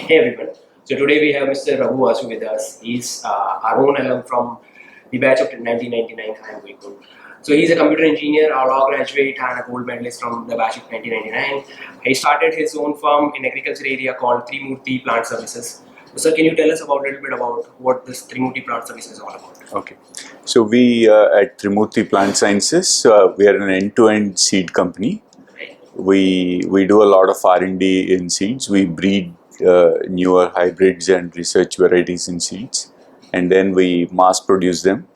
Hey everyone. So today we have Mr. Raghu Vasu with us. He's our own alum from the batch of 1999 IIM Kozhikode. So he's a computer engineer, a law graduate and a gold medalist from the batch of 1999. He started his own firm in agriculture area called TriMurti Plant Sciences. So sir, can you tell us a little bit about what this TriMurti Plant Sciences is all about? Okay. So we at TriMurti Plant Sciences, we are an end-to-end seed company. We do a lot of R&D in seeds. We breed newer hybrids and research varieties in seeds, and then we mass produce them,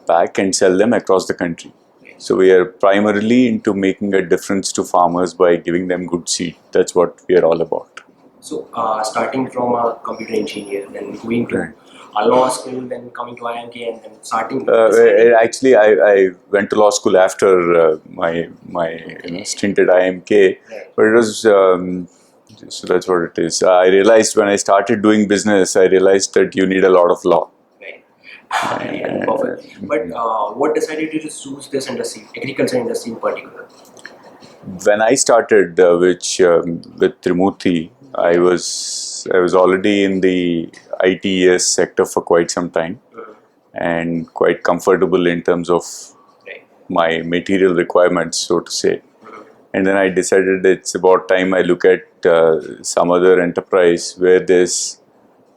pack and sell them across the country. So we are primarily into making a difference to farmers by giving them good seed. That's what we are all about. So starting from a computer engineer, then going to a law school, then coming to IIMK, and then starting. Actually, I went to law school after my stint at IIMK, but it was so that's what it is. I realized when I started doing business, I realized that you need a lot of law. Yeah, perfect. But what decided you to choose this industry, agriculture industry in particular? When I started with TriMurti, I was already in the ITES sector for quite some time, and quite comfortable in terms of my material requirements, so to say. And then I decided it's about time I look at some other enterprise where there's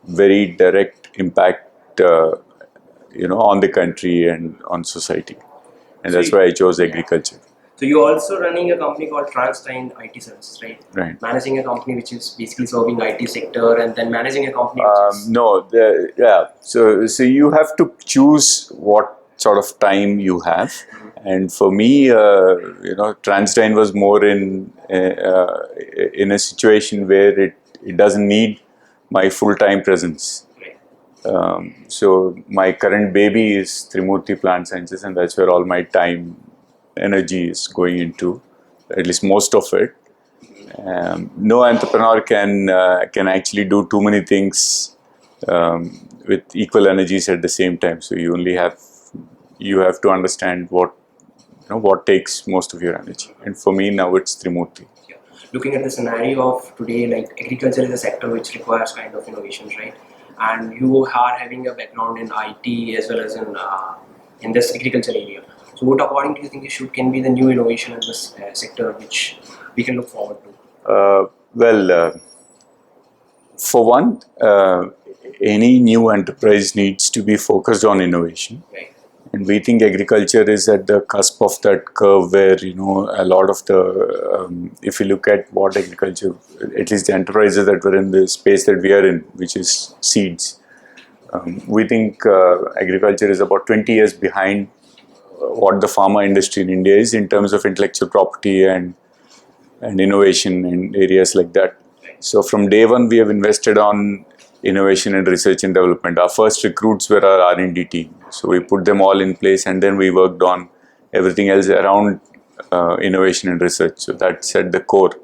very direct impact, on the country and on society, and that's why I chose agriculture. So you're also running a company called Transtein IT Services, right? Right. Managing a company which is basically serving IT sector, and then managing a company which is... No, so you have to choose what sort of time you have, and for me, Transtein was more in a situation where it doesn't need my full-time presence. So my current baby is TriMurti Plant Sciences, and that's where all my time, energy is going into, at least most of it. No entrepreneur can actually do too many things with equal energies at the same time. So you have to understand what takes most of your energy. And for me now, it's TriMurti. Yeah. Looking at the scenario of today, like agriculture is a sector which requires kind of innovations, right? And you are having a background in IT as well as in this agriculture area. So what according to you think can be the new innovation in this sector which we can look forward to? For one, any new enterprise needs to be focused on innovation. Right. And we think agriculture is at the cusp of that curve where, a lot of the, if you look at what agriculture, at least the enterprises that were in the space that we are in, which is seeds, we think agriculture is about 20 years behind what the pharma industry in India is in terms of intellectual property and innovation in areas like that. So from day one, we have invested on innovation and research and development. Our first recruits were our R&D team. So we put them all in place, and then we worked on everything else around innovation and research. So that's at the core.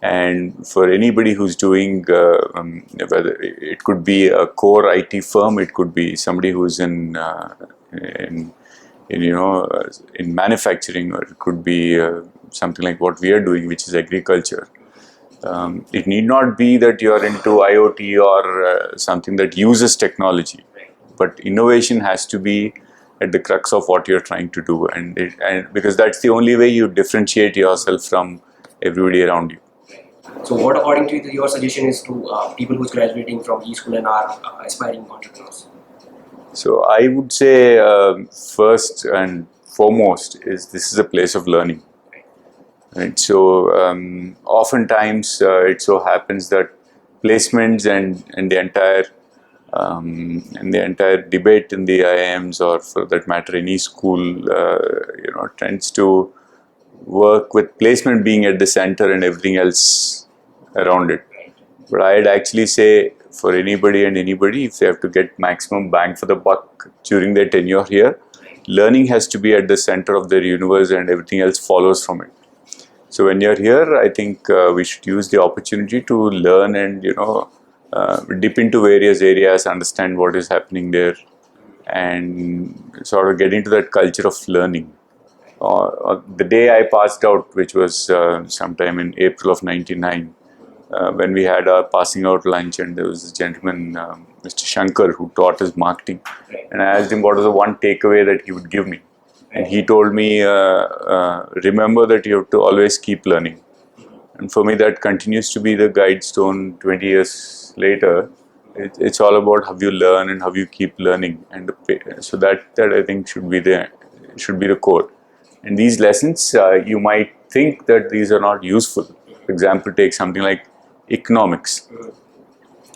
And for anybody who's doing, whether it could be a core IT firm, it could be somebody who's in manufacturing, or it could be something like what we are doing, which is agriculture. It need not be that you are into IoT or something that uses technology, but innovation has to be at the crux of what you're trying to do, and because that's the only way you differentiate yourself from everybody around you. So what according to you, your suggestion is to people who's graduating from BSchool and are aspiring entrepreneurs? So I would say first and foremost is this is a place of learning. Right. So oftentimes it so happens that placements and the entire debate in the IIMs, or for that matter any school, tends to work with placement being at the center and everything else around it. But I'd actually say for anybody, if they have to get maximum bang for the buck during their tenure here, learning has to be at the center of their universe, and everything else follows from it. So when you're here, I think we should use the opportunity to learn and dip into various areas, understand what is happening there, and sort of get into that culture of learning. The day I passed out, which was sometime in April of '99, when we had our passing out lunch, and there was a gentleman, Mr. Shankar, who taught us marketing. Right. And I asked him what was the one takeaway that he would give me. And he told me, remember that you have to always keep learning. And for me, that continues to be the guide stone 20 years later. It's all about how you learn and how you keep learning. And so that I think should be the core. And these lessons, you might think that these are not useful. For example, take something like economics.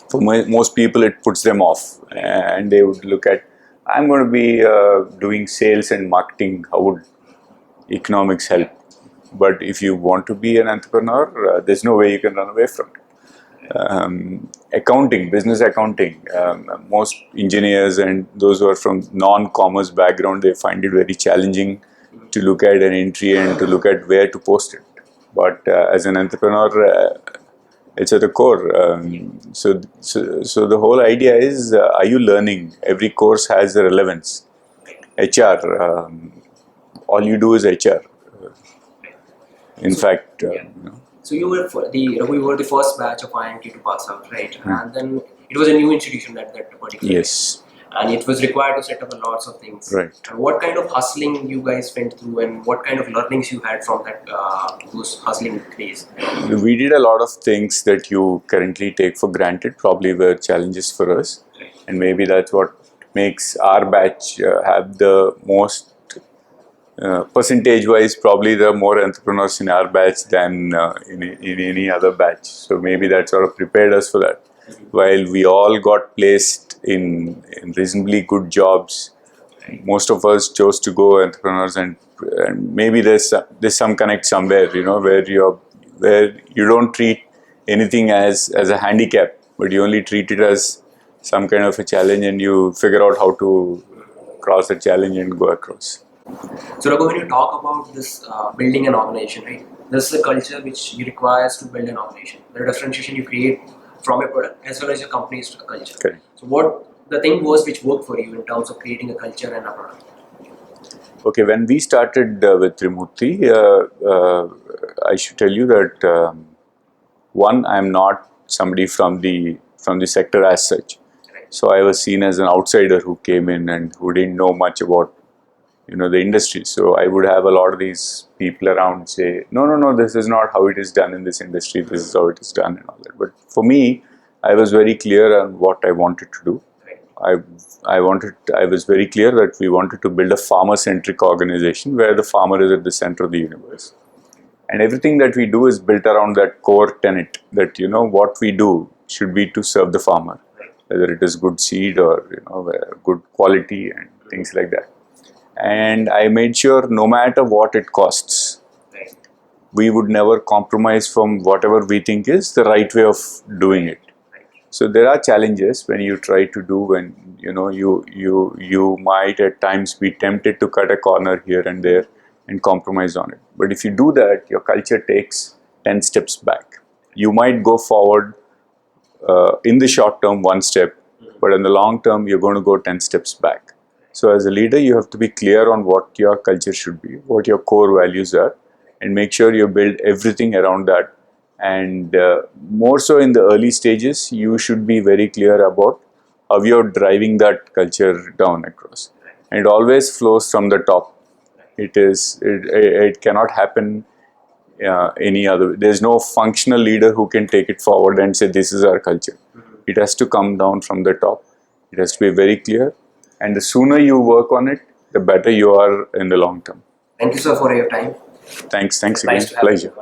For most people, it puts them off. And they would look at, I'm going to be doing sales and marketing. How would economics help? But if you want to be an entrepreneur, there's no way you can run away from it. Accounting, business accounting, most engineers and those who are from non-commerce background, they find it very challenging to look at an entry and to look at where to post it. But as an entrepreneur, it's at the core. So the whole idea is, are you learning? Every course has a relevance. HR, all you do is HR. In fact, So you were the first batch of IIMK to pass out, right? And then it was a new institution at that particular yes. time. And it was required to set up lots of things. Right. And what kind of hustling you guys went through, and what kind of learnings you had from that those hustling days? We did a lot of things that you currently take for granted, probably were challenges for us. And maybe that's what makes our batch have the most percentage-wise, probably there are more entrepreneurs in our batch than in any other batch. So maybe that sort of prepared us for that. While we all got placed in reasonably good jobs, most of us chose to go entrepreneurs, and maybe there's some connect somewhere, where you don't treat anything as a handicap, but you only treat it as some kind of a challenge, and you figure out how to cross the challenge and go across. So Raghu, when you talk about this building an organization, right? This is a culture which you requires to build an organization. The differentiation you create from a product as well as your company's culture. Correct. So what the thing was which worked for you in terms of creating a culture and a product? Okay, when we started with TriMurti, I should tell you that one, I'm not somebody from the sector as such. Right. So I was seen as an outsider who came in and who didn't know much about the industry. So I would have a lot of these people around say, no, this is not how it is done in this industry. This is how it is done and all that. But for me, I was very clear on what I wanted to do. I was very clear that we wanted to build a farmer-centric organization where the farmer is at the center of the universe. And everything that we do is built around that core tenet that, what we do should be to serve the farmer, whether it is good seed or, good quality and things like that. And I made sure no matter what it costs, we would never compromise from whatever we think is the right way of doing it. So there are challenges when you try to do, when you might at times be tempted to cut a corner here and there and compromise on it. But if you do that, your culture takes 10 steps back. You might go forward in the short term 1 step, but in the long term you're going to go 10 steps back. So as a leader, you have to be clear on what your culture should be, what your core values are, and make sure you build everything around that. And more so in the early stages, you should be very clear about how you're driving that culture down across. And it always flows from the top. It cannot happen any other way. There's no functional leader who can take it forward and say, this is our culture. It has to come down from the top. It has to be very clear. And the sooner you work on it, the better you are in the long term. Thank you, sir, for your time. Thanks again. Nice to have you. Pleasure.